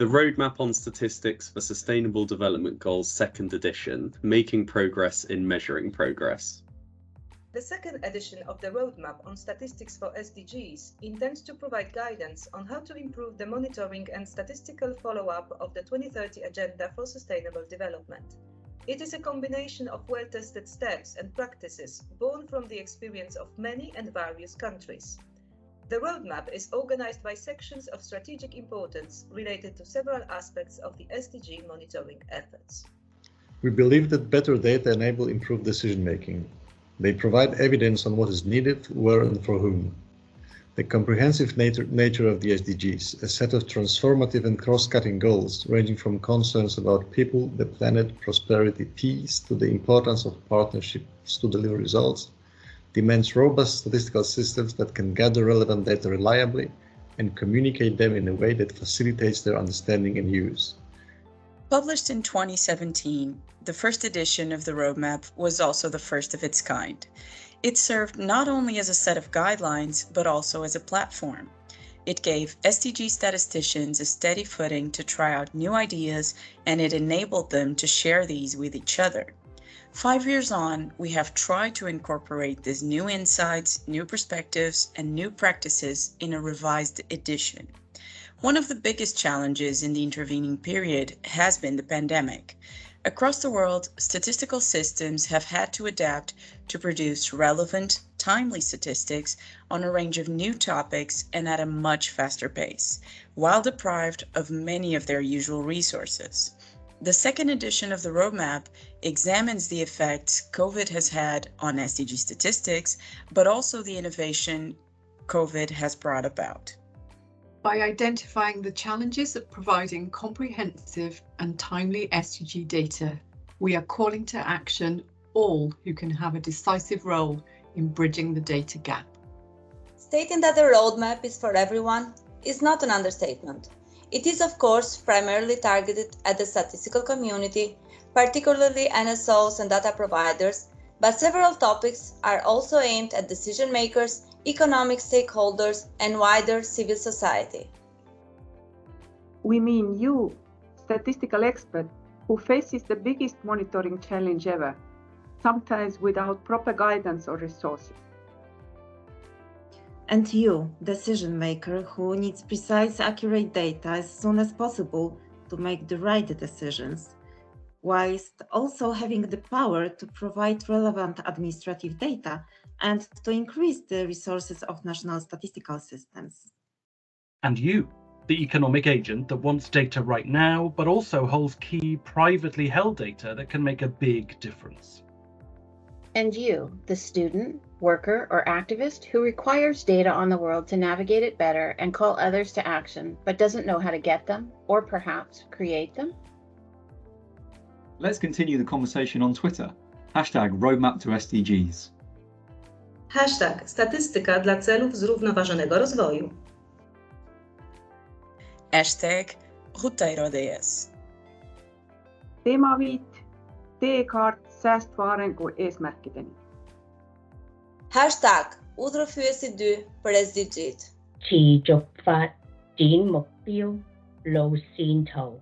The Roadmap on Statistics for Sustainable Development Goals Second Edition, Making Progress in Measuring Progress. The second edition of the Roadmap on Statistics for SDGs intends to provide guidance on how to improve the monitoring and statistical follow-up of the 2030 Agenda for Sustainable Development. It is a combination of well-tested steps and practices born from the experience of many and various countries. The roadmap is organized by sections of strategic importance related to several aspects of the SDG monitoring efforts. We believe that better data enable improved decision-making. They provide evidence on what is needed, where and for whom. The comprehensive nature of the SDGs, a set of transformative and cross-cutting goals ranging from concerns about people, the planet, prosperity, peace, to the importance of partnerships to deliver results, demands robust statistical systems that can gather relevant data reliably and communicate them in a way that facilitates their understanding and use. Published in 2017, the first edition of the roadmap was also the first of its kind. It served not only as a set of guidelines, but also as a platform. It gave SDG statisticians a steady footing to try out new ideas, and it enabled them to share these with each other. 5 years on, we have tried to incorporate these new insights, new perspectives, and new practices in a revised edition. One of the biggest challenges in the intervening period has been the pandemic. Across the world, statistical systems have had to adapt to produce relevant, timely statistics on a range of new topics and at a much faster pace, while deprived of many of their usual resources. The second edition of the roadmap examines the effects COVID has had on SDG statistics, but also the innovation COVID has brought about. By identifying the challenges of providing comprehensive and timely SDG data, we are calling to action all who can have a decisive role in bridging the data gap. Stating that the roadmap is for everyone is not an understatement. It is, of course, primarily targeted at the statistical community, particularly NSOs and data providers, but several topics are also aimed at decision makers, economic stakeholders, and wider civil society. We mean you, statistical expert, who faces the biggest monitoring challenge ever, sometimes without proper guidance or resources. And you, decision maker, who needs precise, accurate data as soon as possible to make the right decisions, whilst also having the power to provide relevant administrative data and to increase the resources of national statistical systems. And you, the economic agent that wants data right now, but also holds key privately held data that can make a big difference. And you, the student, worker, or activist who requires data on the world to navigate it better and call others to action, but doesn't know how to get them, or perhaps create them? Let's continue the conversation on Twitter. #RoadmapToSDGs. #Statystyka dla celów zrównoważonego rozwoju. #RouteIRODS. Teemaviit, teekaart säästva arengu eesmärkideni. #Út für SDG for SDGs. 持續發展目標路線圖